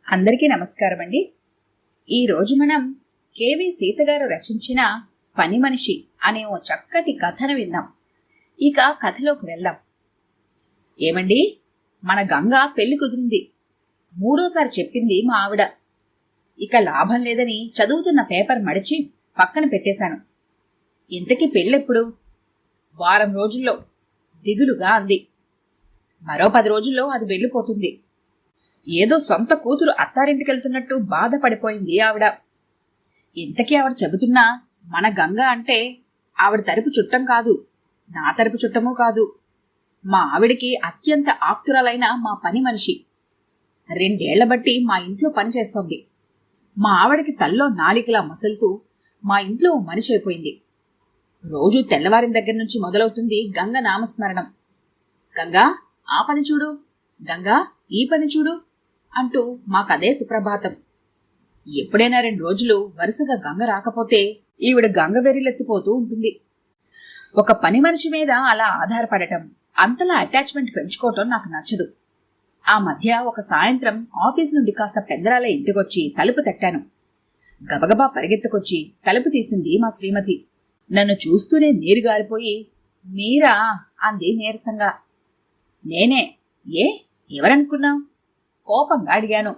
అందరికీ నమస్కారం అండి. ఈరోజు మనం కేవి సీతగారు రచించిన పని మనిషి అనే ఓ చక్కటి కథను విందాం. ఇక కథలోకి వెళ్దాం. ఏమండి, మన గంగ పెళ్లి కుదిరింది. మూడోసారి చెప్పింది మా ఆవిడ. ఇక లాభం లేదని చదువుతున్న పేపర్ మడిచి పక్కన పెట్టేశాను. ఇంతకీ పెళ్ళెప్పుడు? వారం రోజుల్లో దిగులుగా అంది. మరో 10 రోజుల్లో అది వెళ్ళిపోతుంది. ఏదో సొంత కూతురు అత్తారింటికెళ్తున్నట్టు బాధపడిపోయింది ఆవిడ. ఇంతకీ ఆవిడ చెబుతున్నా మన గంగ అంటే ఆవిడ తరపు చుట్టం కాదు, నా తరపు చుట్టమూ కాదు. మా ఆవిడికి అత్యంత ఆప్తురాలైన మా పని మనిషి. 2 ఏళ్ల బట్టి మా ఇంట్లో పనిచేస్తోంది. మా ఆవిడకి తల్లో నాలికలా మసులుతూ మా ఇంట్లో మనిషి అయిపోయింది. రోజు తెల్లవారిన దగ్గర నుంచి మొదలవుతుంది గంగ నామస్మరణం. గంగా ఆ పని చూడు, గంగా ఈ పని చూడు అంటూ మాకదే సుప్రభాతం. ఎప్పుడైనా 2 రోజులు వరుసగా గంగ రాకపోతే ఈవిడ గంగ వెర్రిలెత్తిపోతూ ఉంటుంది. ఒక పని మనిషి మీద అలా ఆధారపడటం, అంతలా అటాచ్మెంట్ పెంచుకోవటం నాకు నచ్చదు. ఆ మధ్య ఒక సాయంత్రం ఆఫీస్ నుండి కాస్త పెద్దరాల ఇంటికొచ్చి తలుపు తట్టాను. గబగబా పరిగెత్తుకొచ్చి తలుపు తీసింది మా శ్రీమతి. నన్ను చూస్తూనే నీరు గారిపోయి, మీరా అంది నీరసంగా. నేనే. ఏ ఎవరనుకున్నావు? కోపంగా అడిగాను.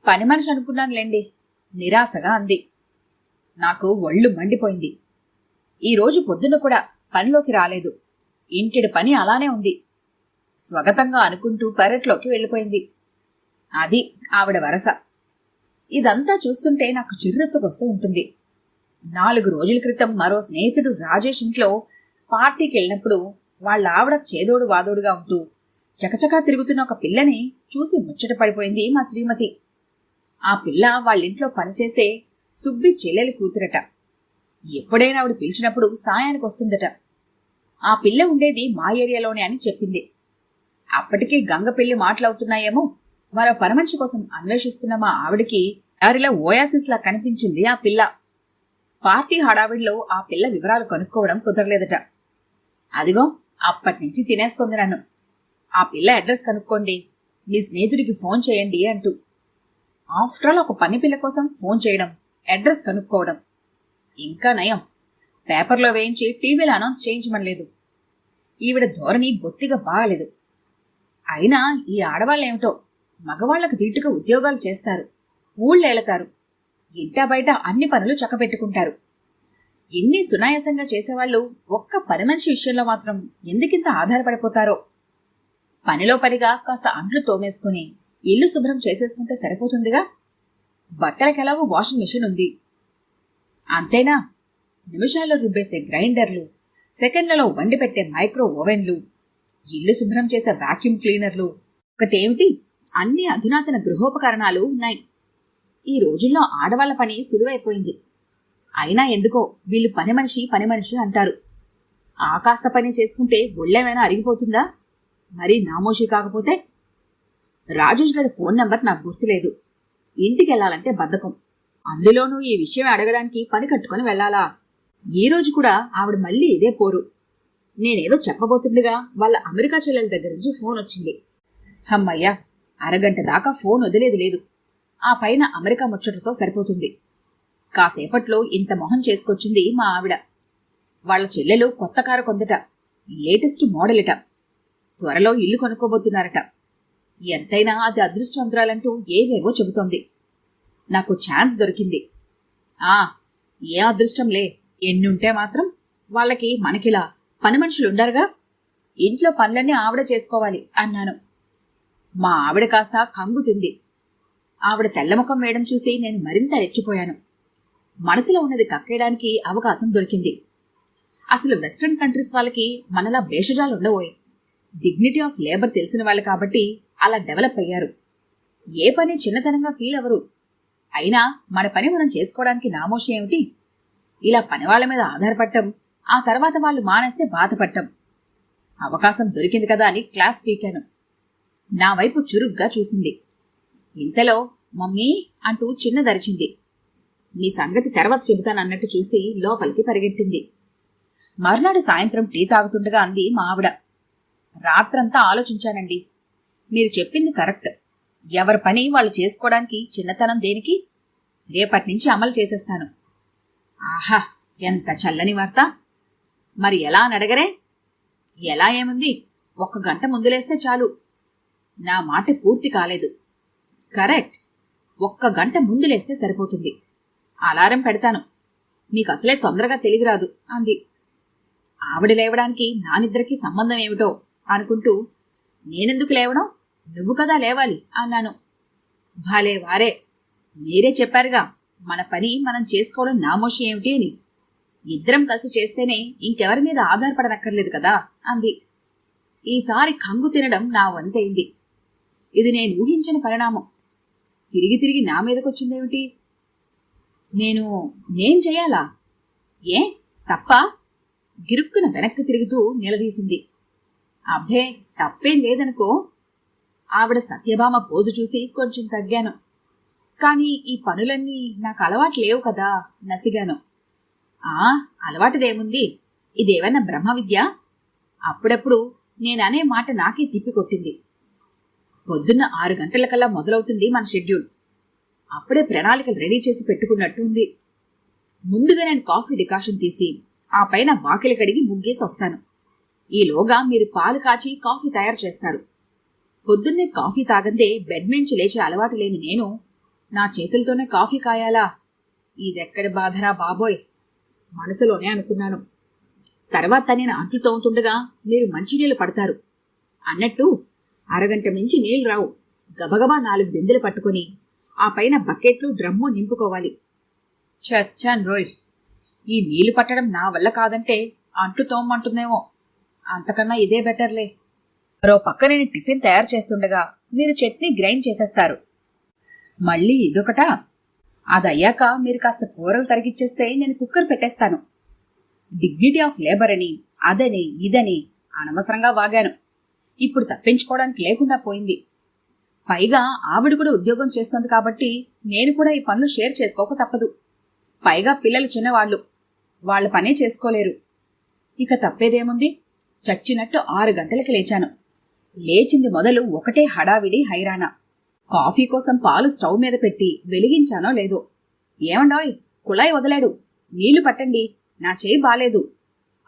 పని మనిషి అనుకున్నానులేండి, నిరాశగా అంది. నాకు ఒళ్ళు మండిపోయింది. ఈరోజు పొద్దున్న కూడా పనిలోకి రాలేదు. ఇంటిడి పని అలానే ఉంది. స్వగతంగా అనుకుంటూ పెరట్లోకి వెళ్ళిపోయింది. అది ఆవిడ వరస. ఇదంతా చూస్తుంటే నాకు చిర్రెత్తుకొస్తూ ఉంటుంది. 4 రోజుల క్రితం మరో స్నేహితుడు రాజేష్ ఇంట్లో పార్టీకి వెళ్ళినప్పుడు వాళ్ళ ఆవిడ చేదోడు వాదోడుగా ఉంటూ చకచకా తిరుగుతున్న ఒక పిల్లని చూసి ముచ్చట పడిపోయింది మా శ్రీమతి. ఆ పిల్ల వాళ్ళింట్లో పనిచేసే సుబ్బి చెల్లెలి కూతురట. ఎప్పుడైనా ఆవిడ పిలిచినప్పుడు సాయానికి వస్తుందట. ఆ పిల్ల ఉండేది మా ఏరియాలోనే అని చెప్పింది. అప్పటికే గంగ పెళ్లి మాటలవుతున్నాయేమో మరో పరమనిషి కోసం అన్వేషిస్తున్న మా ఆవిడికి దారిలో ఓయాసిస్ లా కనిపించింది ఆ పిల్ల. పార్టీ హడావిడిలో ఆ పిల్ల వివరాలు కనుక్కోవడం కుదరలేదట. అదిగో అప్పటినుంచి తినేస్తోంది నన్ను. ఆ పిల్ల అడ్రస్ కనుక్కోండి, మీ స్నేహితుడికి ఫోన్ చేయండి అంటూ. ఆఫ్టర్ ఆల్ ఒక పని పిల్ల కోసం ఫోన్ చేయడం, అడ్రస్ కనుక్కోవడం. ఇంకా నయం, పేపర్లో వేయించి టీవీలో అనౌన్స్ చేయించమనలేదు. ఈవిడ ధోరణి బొత్తిగా బాగలేదు. అయినా ఈ ఆడవాళ్ళేమిటో మగవాళ్లకు దీటుగా ఉద్యోగాలు చేస్తారు, ఊళ్ళేళతారు, ఇంటా బయట అన్ని పనులు చక్కబెట్టుకుంటారు. ఇన్ని సునాయాసంగా చేసేవాళ్లు ఒక్క పని మనిషి విషయంలో మాత్రం ఎందుకింత ఆధారపడిపోతారో. పనిలో పనిగా కాస్త అంట్లు తోమేసుకుని ఇల్లు శుభ్రం చేసేసుకుంటే సరిపోతుందిగా. బట్టలకెలాగూ వాషింగ్ మెషిన్ ఉంది. అంతేనా, నిమిషాల్లో రుబ్బేసే గ్రైండర్లు, సెకండ్లలో వండి పెట్టే మైక్రో ఓవెన్లు, ఇల్లు శుభ్రం చేసే వాక్యూమ్ క్లీనర్లు, ఒకటేమిటి అన్ని అధునాతన గృహోపకరణాలు ఉన్నాయి. ఈ రోజుల్లో ఆడవాళ్ల పని సులువైపోయింది. అయినా ఎందుకో వీళ్ళు పని మనిషి అంటారు. ఆ కాస్త పని చేసుకుంటే ఒళ్ళేమైనా అరిగిపోతుందా? మరీ నామోషి కాకపోతే. రాజేష్ గారి ఫోన్ నంబర్ నాకు గుర్తులేదు. ఇంటికెళ్లాలంటే బద్ధకం. అందులోనూ ఈ విషయం అడగడానికి పని కట్టుకుని వెళ్లాలా? ఈ రోజు కూడా ఆవిడ మళ్ళీ ఇదే పోరు. నేనేదో చెప్పబోతుండగా వాళ్ళ అమెరికా చెల్లెల దగ్గర నుంచి ఫోన్ వచ్చింది. హమ్మయ్యా, అరగంట దాకా ఫోన్ వదిలేది లేదు. ఆ పైన అమెరికా ముచ్చటతో సరిపోతుంది. కాసేపట్లో ఇంత మొహం చేసుకొచ్చింది మా ఆవిడ. వాళ్ళ చెల్లెలు కొత్త కారు కొందట, లేటెస్ట్ మోడలిట. త్వరలో ఇల్లు కొనుక్కోబోతున్నారట. ఎంతైనా అది అదృష్టవంతురాలంటూ ఏవేవో చెబుతోంది. నాకు ఛాన్స్ దొరికింది. ఏం అదృష్టంలే, ఎన్నుంటే మాత్రం వాళ్ళకి మనకిలా పని మనుషులుండారుగా. ఇంట్లో పనులన్నీ ఆవిడ చేసుకోవాలి అన్నాను. మా ఆవిడ కాస్త కంగు తింది. ఆవిడ తెల్లముఖం వేయడం చూసి నేను మరింత రెచ్చిపోయాను. మనసులో ఉన్నది కక్కేయడానికి అవకాశం దొరికింది. అసలు వెస్ట్రన్ కంట్రీస్ వాళ్ళకి మనలా భేషజాలు ఉండబోయి. డిగ్నిటీ ఆఫ్ లేబర్ తెలిసిన వాళ్ళు కాబట్టి అలా డెవలప్ అయ్యారు. ఏ పని చిన్నతనంగా ఫీల్ అవరు. అయినా మన పని మనం చేసుకోవడానికి నామోషి ఏమిటి? ఇలా పనివాళ్ల మీద ఆధారపడటం, ఆ తర్వాత వాళ్ళు మానేస్తే బాధపడటం. అవకాశం దొరికింది కదా అని క్లాస్ పీకాను. నా వైపు చురుగ్గా చూసింది. ఇంతలో మమ్మీ అంటూ చిన్నదరిచింది. మీ సంగతి తర్వాత చెబుతానన్నట్టు చూసి లోపలికి పరిగెట్టింది. మర్నాడు సాయంత్రం టీ తాగుతుండగా అంది మా ఆవిడ. రాత్రంతా ఆలోచించానండి. మీరు చెప్పింది కరెక్ట్. ఎవరి పని వాళ్ళు చేసుకోవడానికి చిన్నతనం దేనికి? రేపటి నుంచి అమలు చేసేస్తాను. ఆహా, ఎంత చల్లని వార్త! మరి ఎలా అని అడగరే? ఎలా ఏముంది, 1 గంట ముందులేస్తే చాలు. నా మాట పూర్తి కాలేదు. కరెక్ట్, 1 గంట ముందులేస్తే సరిపోతుంది. అలారం పెడతాను. మీకు అసలే తొందరగా తెలివిరాదు అంది. ఆవిడ లేవడానికి నా నిద్రకి సంబంధం ఏమిటో అనుకుంటూ, నేనెందుకు లేవడం, నువ్వు కదా లేవాలి అన్నాను. భలే వారే, మీరే చెప్పారుగా మన పని మనం చేసుకోవడం నామోషి ఏమిటి అని. ఇద్దరం కలిసి చేస్తేనే ఇంకెవరి మీద ఆధారపడనక్కర్లేదు కదా అంది. ఈసారి కంగు తినడం నా వంతైంది. ఇది నేను ఊహించని పరిణామం. తిరిగి తిరిగి నా మీదకొచ్చిందేమిటి? నేను చెయ్యాలా? ఏ తప్ప? గిరుక్కున వెనక్కి తిరుగుతూ నిలదీసింది. అబ్బే, తప్పేం లేదనుకో. ఆవిడ సత్యభామ పోజు చూసి కొంచెం తగ్గాను. కాని ఈ పనులన్నీ నాకు అలవాటు లేవు కదా నసిగాను. అలవాటుదేముంది, ఇదేవన్నా బ్రహ్మ విద్య? అప్పుడప్పుడు నేననే మాట నాకే తిప్పికొట్టింది. పొద్దున్న 6 గంటలకల్లా మొదలవుతుంది మన షెడ్యూల్. అప్పుడే ప్రణాళికలు రెడీ చేసి పెట్టుకున్నట్టు ఉంది. ముందుగా నేను కాఫీ డికాషన్ తీసి ఆ పైన వాకిలి కడిగి ముగ్గేసి వస్తాను. ఈలోగా మీరు పాలు కాచి కాఫీ తయారు చేస్తారు. పొద్దున్నే కాఫీ తాగందే బెడ్ నుంచి లేచే అలవాటు లేని నేను నా చేతులతోనే కాఫీ కాయాలా? ఇదెక్కడి బాధరా బాబోయ్ మనసులోనే అనుకున్నాను. తర్వాత నేను అంట్లు తోముతుండగా మీరు మంచినీళ్లు పడతారు. అన్నట్టు అరగంట మించి నీళ్లు రావు. గబగబా 4 బిందెలు పట్టుకుని ఆ పైన బకెట్లు డ్రమ్ము నింపుకోవాలి. చచ్చాన్ రోయ్, ఈ నీళ్లు పట్టడం నా వల్ల కాదంటే అంట్లు తోమంటుందేమో. అంతకన్నా ఇదే బెటర్లే. మరో పక్క నేను టిఫిన్ తయారు చేస్తుండగా మీరు చట్నీ గ్రైండ్ చేసేస్తారు. మళ్ళీ ఇదొకటా? అదయ్యాక మీరు కాస్త కూరలు తరిగిచ్చేస్తే నేను కుక్కర్ పెట్టేస్తాను. డిగ్నిటీ ఆఫ్ లేబర్ అని అదని ఇదని అనవసరంగా వాగాను. ఇప్పుడు తప్పించుకోవడానికి లేకుండా పోయింది. పైగా ఆవిడ కూడా ఉద్యోగం చేస్తోంది కాబట్టి నేను కూడా ఈ పనులు షేర్ చేసుకోక తప్పదు. పైగా పిల్లలు చిన్నవాళ్లు, వాళ్ల పనే చేసుకోలేరు. ఇక తప్పేదేముంది? చచ్చినట్టు 6 గంటలకి లేచాను. లేచింది మొదలు ఒకటే హడావిడి హైరానా. కాఫీ కోసం పాలు స్టవ్ మీద పెట్టి వెలిగించానో లేదో. ఏమండోయ్, కుళాయి వదలాడు, నీళ్లు పట్టండి, నా చేయి బాలేదు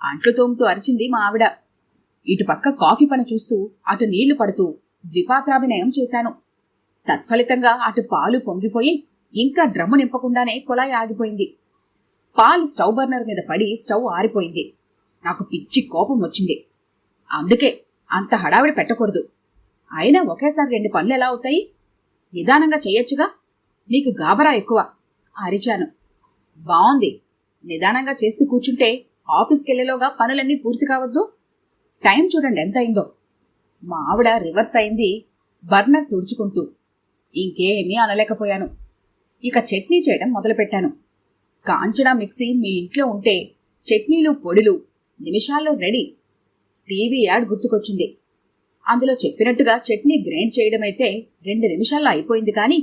అంట్లు తోముతూ అరిచింది మా ఆవిడ. ఇటుపక్క కాఫీ పని చూస్తూ అటు నీళ్లు పడుతూ ద్విపాత్రాభినయం చేశాను. తత్ఫలితంగా అటు పాలు పొంగిపోయి ఇంకా డ్రమ్ము నింపకుండానే కుళాయి ఆగిపోయింది. పాలు స్టవ్ బర్నర్ మీద పడి స్టవ్ ఆరిపోయింది. నాకు పిచ్చి కోపం వచ్చింది. అందుకే అంత హడావిడి పెట్టకూడదు. అయినా ఒకేసారి 2 పనులు ఎలా అవుతాయి? నిదానంగా చెయ్యొచ్చుగా. నీకు గాబరా ఎక్కువ అరిచాను. బావుంది, నిదానంగా చేస్తూ కూర్చుంటే ఆఫీస్కెళ్లేలోగా పనులన్నీ పూర్తి కావద్దు? టైం చూడండి ఎంత అయిందో. మా ఆవిడ రివర్స్ అయింది బర్నర్ తుడుచుకుంటూ. ఇంకేమీ అనలేకపోయాను. ఇక చట్నీ చేయడం మొదలుపెట్టాను. కాంచనా మిక్సీ మీ ఇంట్లో ఉంటే చట్నీలు పొడులు నిమిషాల్లో రెడీ. టీవీ యాడ్ గుర్తుకొచ్చింది. అందులో చెప్పినట్టుగా చట్నీ గ్రైండ్ చేయడమైతే 2 నిమిషాల్లో అయిపోయింది. కానీ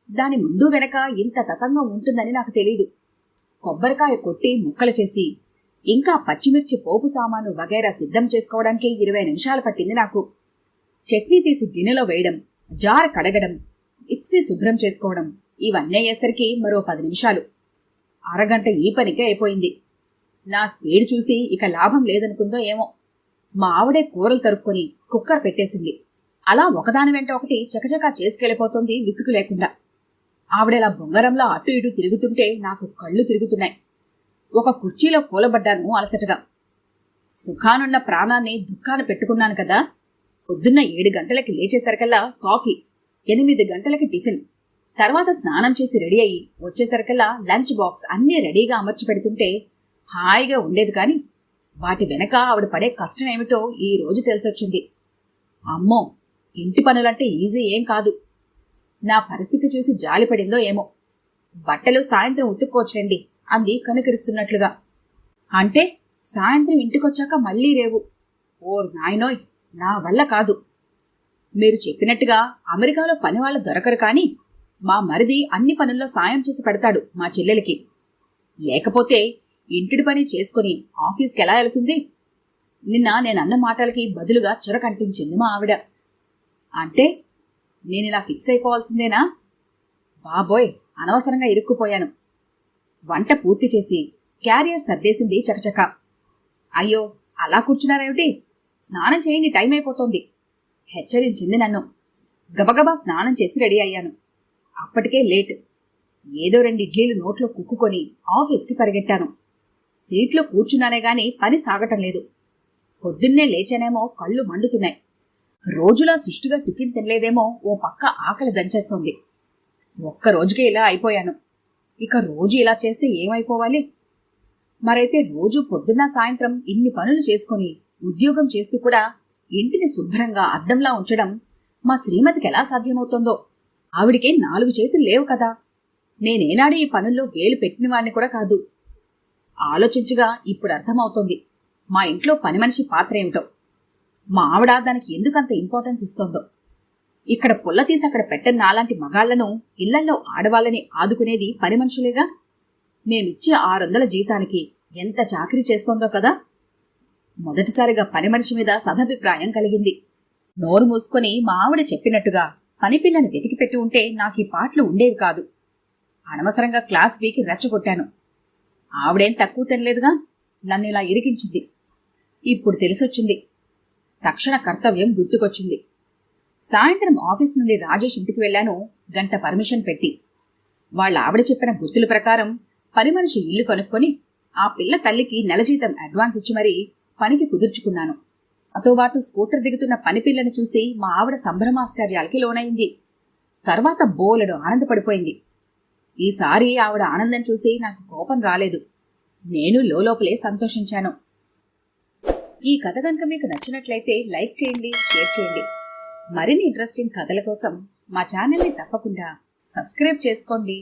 దాని ముందు వెనక ఇంత తతంగం ఉంటుందని నాకు తెలీదు. కొబ్బరికాయ కొట్టి ముక్కలు చేసి ఇంకా పచ్చిమిర్చి పోపు సామాను వగైరా సిద్ధం చేసుకోవడానికి 20 నిమిషాలు పట్టింది నాకు. చట్నీ తీసి గిన్నెలో వేయడం, జార్ కడగడం, మిక్సీ శుభ్రం చేసుకోవడం ఇవన్నీ అయ్యేసరికి మరో 10 నిమిషాలు. అరగంట ఈ పనికే అయిపోయింది. నా స్పీడ్ చూసి ఇక లాభం లేదనుకుందో ఏమో. మా ఆవిడే కూరలు తరుక్కొని కుక్కర్ పెట్టేసింది. అలా ఒకదాని వెంట ఒకటి చకచకా చేసుకెళ్లిపోతుంది విసుగు లేకుండా. ఆవిడలా బొంగరంలో అటు ఇటు తిరుగుతుంటే నాకు కళ్ళు తిరుగుతున్నాయి. ఒక కుర్చీలో కూలబడ్డాను అలసటగా. సుఖానున్న ప్రాణాన్ని దుఃఖాన్ని పెట్టుకున్నాను కదా. పొద్దున్న 7 గంటలకి లేచేసరికల్లా కాఫీ, 8 గంటలకి టిఫిన్, తర్వాత స్నానం చేసి రెడీ అయ్యి వచ్చేసరికల్లా లంచ్ బాక్స్ అన్నీ రెడీగా అమర్చి పెడుతుంటే హాయిగా ఉండేది. కాని వాటి వెనక ఆవిడ పడే కష్టం ఏమిటో ఈ రోజు తెలిసొచ్చింది. అమ్మో, ఇంటి పనులంటే ఈజీ ఏం కాదు. నా పరిస్థితి చూసి జాలిపడిందో ఏమో. బట్టలు సాయంత్రం ఉతుక్కోవచ్చండి అంది కనుకరిస్తున్నట్లుగా. అంటే సాయంత్రం ఇంటికొచ్చాక మళ్లీ రేవు. ఓర్ నాయనోయ్, నా వల్ల కాదు. మీరు చెప్పినట్టుగా అమెరికాలో పనివాళ్లు దొరకరు. కాని మా మరిది అన్ని పనుల్లో సాయం చేసి పెడతాడు మా చెల్లెలికి. లేకపోతే ఇంటిడి పని చేసుకుని ఆఫీస్కి ఎలా వెళ్తుంది? నిన్న నేనన్న మాటలకి బదులుగా చురకంటించింది మా ఆవిడ. అంటే నేనిలా ఫిక్స్ అయిపోవాల్సిందేనా? బాబోయ్, అనవసరంగా ఇరుక్కుపోయాను. వంట పూర్తి చేసి క్యారియర్ సర్దేసింది చకచక. అయ్యో, అలా కూర్చున్నారేమిటి? స్నానం చేయండి, టైం అయిపోతోంది హెచ్చరించింది నన్ను. గబగబా స్నానం చేసి రెడీ అయ్యాను. అప్పటికే లేట్. ఏదో 2 ఇడ్లీలు నోట్లో కుక్కుకొని ఆఫీస్కి పరిగెట్టాను. సీట్లో కూర్చున్నానే గాని పని సాగటం లేదు. పొద్దున్నే లేచానేమో కళ్ళు మండుతున్నాయి. రోజులా సుష్టిగా టిఫిన్ తినలేదేమో ఓ పక్క ఆకలి దంచేస్తోంది. ఒక్క రోజుకే ఇలా అయిపోయాను. ఇక రోజు ఇలా చేస్తే ఏమైపోవాలి? మరైతే రోజు పొద్దున్న సాయంత్రం ఇన్ని పనులు చేసుకుని ఉద్యోగం చేస్తూ కూడా ఇంటిని శుభ్రంగా అద్దంలా ఉంచడం మా శ్రీమతికి ఎలా సాధ్యమవుతోందో? ఆవిడికే 4 చేతులు లేవు కదా. నేనేనాడు ఈ పనుల్లో వేలు పెట్టినవాణ్ణి కూడా కాదు. ఆలోచించగా ఇప్పుడు అర్థమవుతోంది మా ఇంట్లో పని మనిషి పాత్ర ఏమిటో. మా ఆవిడ దానికి ఎందుకంత ఇంపార్టెన్స్ ఇస్తోందో. ఇక్కడ పుల్ల తీసి అక్కడ పెట్టని నాలాంటి మగాళ్లను ఇళ్లల్లో ఆడవాళ్ళని ఆదుకునేది పని మనుషులేగా. మేమిచ్చే 600 జీతానికి ఎంత చాకరీ చేస్తోందో కదా. మొదటిసారిగా పని మనిషి మీద సదభిప్రాయం కలిగింది. నోరు మూసుకొని మా ఆవిడ చెప్పినట్టుగా పనిపిల్లని వెతికిపెట్టి ఉంటే నాకు ఈ పాటలు ఉండేవి కాదు. అనవసరంగా క్లాస్ వీకి రెచ్చగొట్టాను. ఆవిడేం తక్కువ తినలేదుగా, నన్ను ఇలా ఇరికించింది. ఇప్పుడు తెలిసొచ్చింది. తక్షణ కర్తవ్యం గుర్తుకొచ్చింది. సాయంత్రం ఆఫీస్ నుండి రాజేష్ ఇంటికి వెళ్లాను, గంట పర్మిషన్ పెట్టి. వాళ్ళ ఆవిడ చెప్పిన గుర్తుల ప్రకారం పని మనిషి ఇల్లు కనుక్కొని ఆ పిల్ల తల్లికి నెల జీతం అడ్వాన్స్ ఇచ్చి మరీ పనికి కుదుర్చుకున్నాను. అతోబాటు స్కూటర్ దిగుతున్న పని పిల్లను చూసి మా ఆవిడ సంభ్రమాశ్చర్యాలకి లోనైంది. తర్వాత బోలెడు ఆనందపడిపోయింది. ఈసారి ఆవిడ ఆనందం చూసి నాకు కోపం రాలేదు. నేను లోపలే సంతోషించాను. ఈ కథ కనుక మీకు నచ్చినట్లయితే లైక్ చేయండి, షేర్ చేయండి. మరిన్ని ఇంట్రెస్టింగ్ కథల కోసం మా ఛానల్ని తప్పకుండా సబ్స్క్రైబ్ చేసుకోండి.